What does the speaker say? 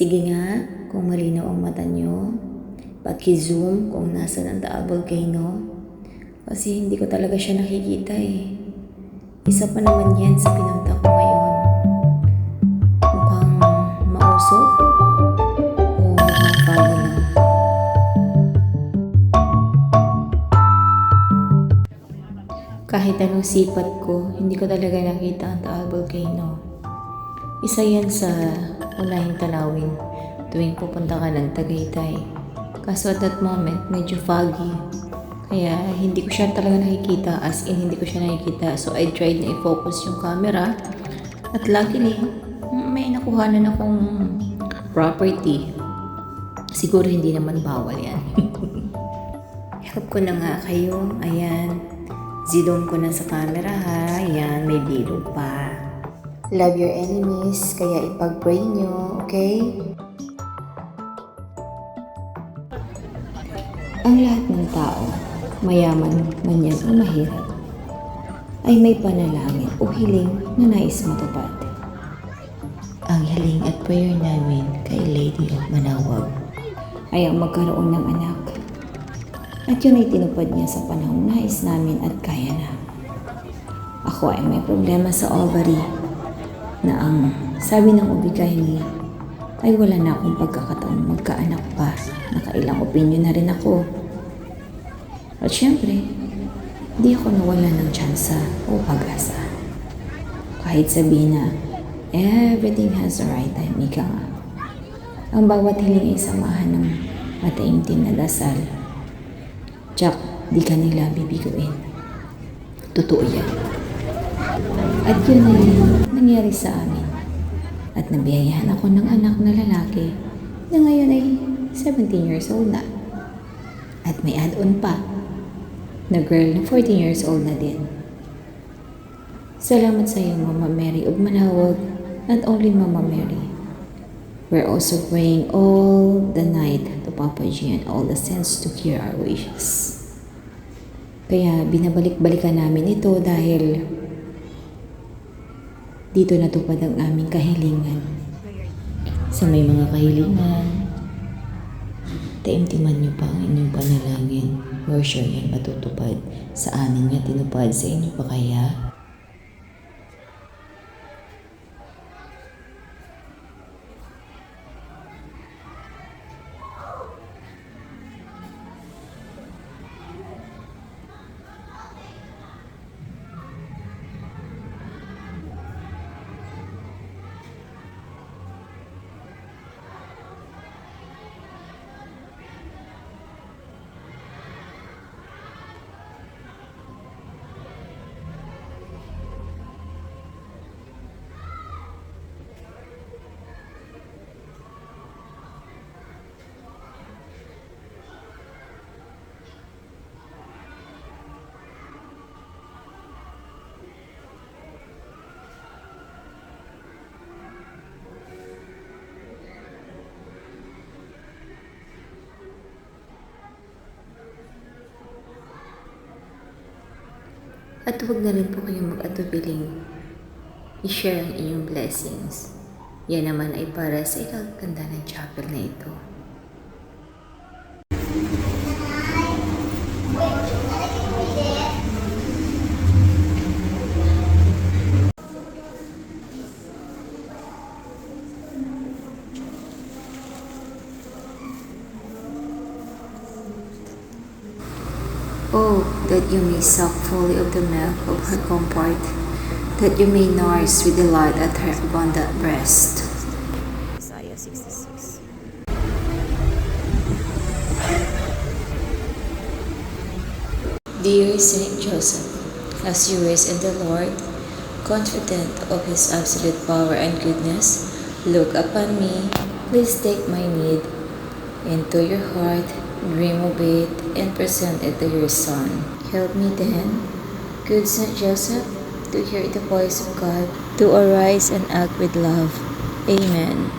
Sige nga, kung malinaw ang mata nyo, paki-zoom kung nasa ang Taal Volcano. Kasi hindi ko talaga siya nakikita eh. Isa pa naman yan sa pinunta ko ngayon. Mukhang mausok o mukhang foggy lang. Kahit anong sipat ko, hindi ko talaga nakita ang Taal Volcano. Isa yan sa unahing tanawin tuwing pupunta ka ng Tagaytay. Kaso at that moment, medyo foggy. Kaya hindi ko siya talaga nakikita, as in hindi ko siya nakikita. So I tried na i-focus yung camera. At luckily, may nakuhanan akong property. Siguro hindi naman bawal yan. Help ko na nga kayo. Ayan. Zidom ko na sa camera ha. Ayan, may bilo pa. Love your enemies, kaya ipag-pray nyo, okay? Ang lahat ng tao, mayaman man yan o mahirap, ay may panalangin o hiling na nais matupad. Ang hiling at prayer namin kay Lady of Manawag ay ang magkaroon ng anak. At yun ay tinupad niya sa panahong nais namin at kaya na. Ako ay may problema sa ovary na ang sabi ng OB-GYN ay wala na akong pagkakataong magkaanak pa. Nakailang opinion na rin ako. At syempre, di ako nawala ng tsansa o pag-asa. Kahit sabihin na, everything has the right time, ika nga. Ang bawat hiling ay samahan ng mataimtim na dasal. Tsak, di ka nila bibiguin. Totoo yan. At yun ay nangyari sa amin. At nabiyayahan ako ng anak na lalaki na ngayon ay 17 years old na. At may add-on pa na girl na 14 years old na din. Salamat sa iyo, Mama Mary of Manawag, not only Mama Mary. We're also praying all the night to Papa G and all the saints to hear our wishes. Kaya binabalik-balikan namin ito dahil dito natupad ang aming kahilingan. Sa may mga kahilingan, taimtiman niyo pa ang inyong panalangin. We're sure yan matutupad. Sa amin nga tinupad, sa inyo pa kaya? At huwag na rin po kayong mag-atubiling i-share ang inyong blessings. Yan naman ay para sa ikaganda ng chapel na ito. Oh, that you may suck fully of the milk of her comfort, that you may nourish with delight at her abundant breast. Isaiah 66. Dear Saint Joseph, as you rest in the Lord, confident of His absolute power and goodness, look upon me, please take my need into your heart, dream of it, and present it to your Son. Help me then, good Saint Joseph, to hear the voice of God, to arise and act with love. Amen.